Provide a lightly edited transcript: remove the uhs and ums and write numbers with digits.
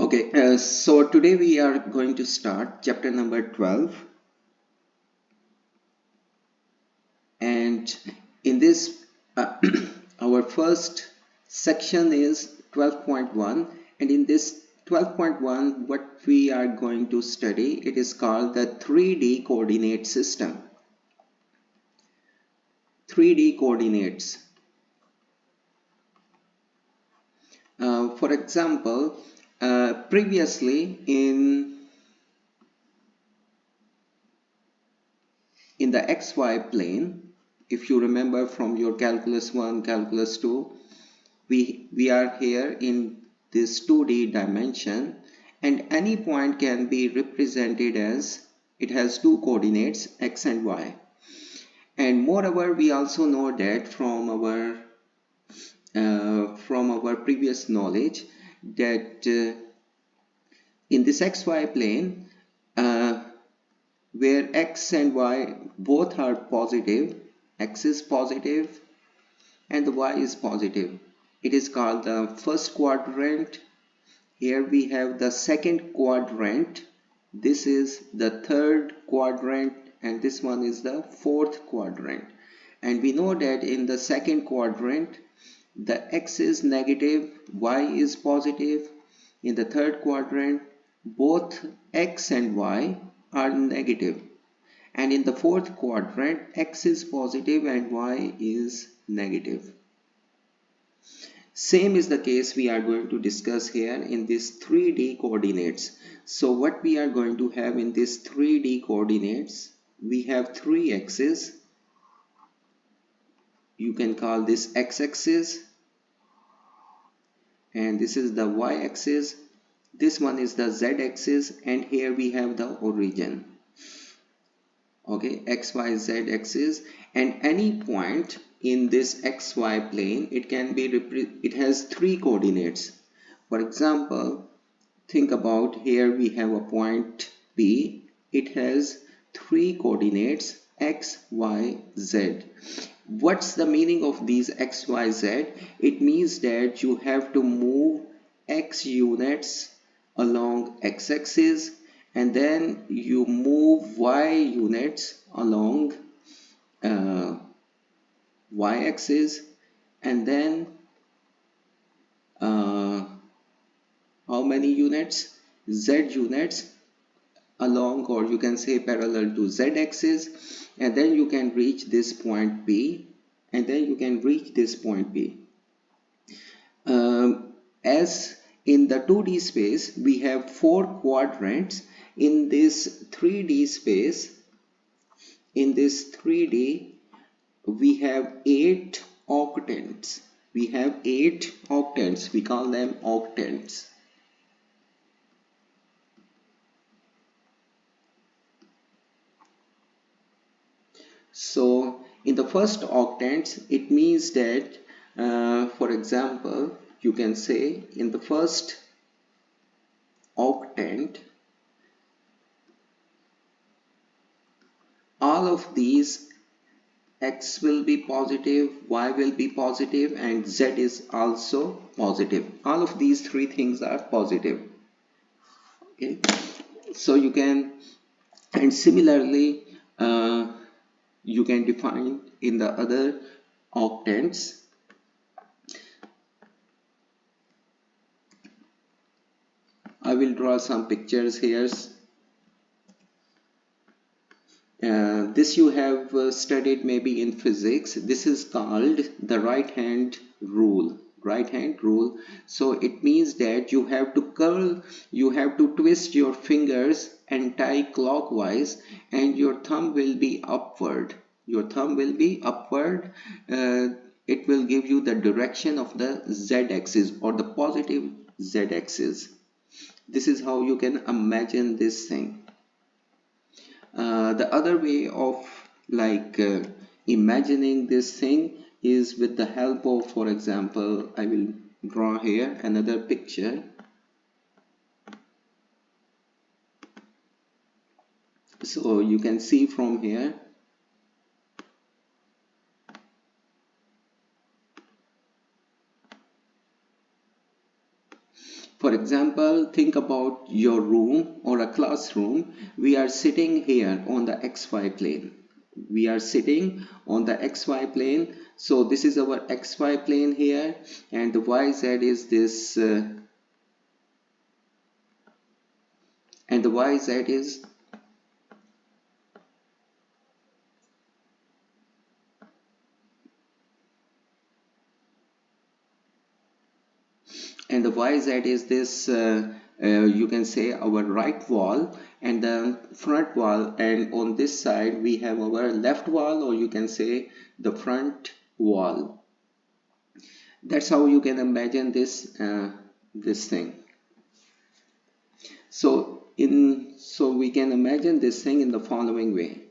Okay, so today we are going to start chapter number 12, and in this our first section is 12.1, and in this 12.1 what we are going to study, it is called the 3D coordinate system. 3D coordinates. For example, previously in the xy plane, if you remember from your calculus 1, calculus 2, we are here in this 2D dimension, and any point can be represented as it has two coordinates x and y. And moreover, we also know that from our previous knowledge that in this xy plane, where x and y both are positive, x is positive and the y is positive, it is called the first quadrant. Here we have the second quadrant, this is the third quadrant, and this one is the fourth quadrant. And we know that in the second quadrant the x is negative, y is positive. In the third quadrant both x and y are negative, and in the fourth quadrant x is positive and y is negative. Same is the case we are going to discuss here in this 3D coordinates. So what we are going to have in this 3D coordinates, we have three axes. You can call this x-axis, and this is the y-axis, this one is the z-axis, and here we have the origin. Okay, x, y, z axis, and any point in this xy plane, it has three coordinates. For example, think about here we have a point P, it has three coordinates x, y, z. What's the meaning of these x, y, z? It means that you have to move x units along x-axis, and then you move y units along y-axis, and then how many units? Z units along, or you can say parallel to z-axis, and then you can reach this point P, and then you can reach this point P. As in the 2D space we have four quadrants, in this 3D space, in this 3D we have eight octants. We have eight octants, we call them octants. So in the first octants, it means that for example, you can say in the first octant all of these x will be positive, y will be positive, and z is also positive. All of these three things are positive. Okay, so you can, and similarly you can define in the other octants. I will draw some pictures here. This you have studied maybe in physics. This is called the right hand rule. Right hand rule. So it means that you have to curl, you have to twist your fingers anti-clockwise, and your thumb will be upward. Your thumb will be upward. It will give you the direction of the z-axis or the positive z-axis. This is how you can imagine this thing. The other way of imagining this thing is with the help of, for example, I will draw here another picture. So you can see from here, for example, think about your room or a classroom. We are sitting here on the xy plane. We are sitting on the xy plane. So this is our xy plane here, and the yz is this, and the yz is, and the yz is this, you can say our right wall and the front wall, and on this side we have our left wall, or you can say the front wall. That's how you can imagine this thing. So we can imagine this thing in the following way.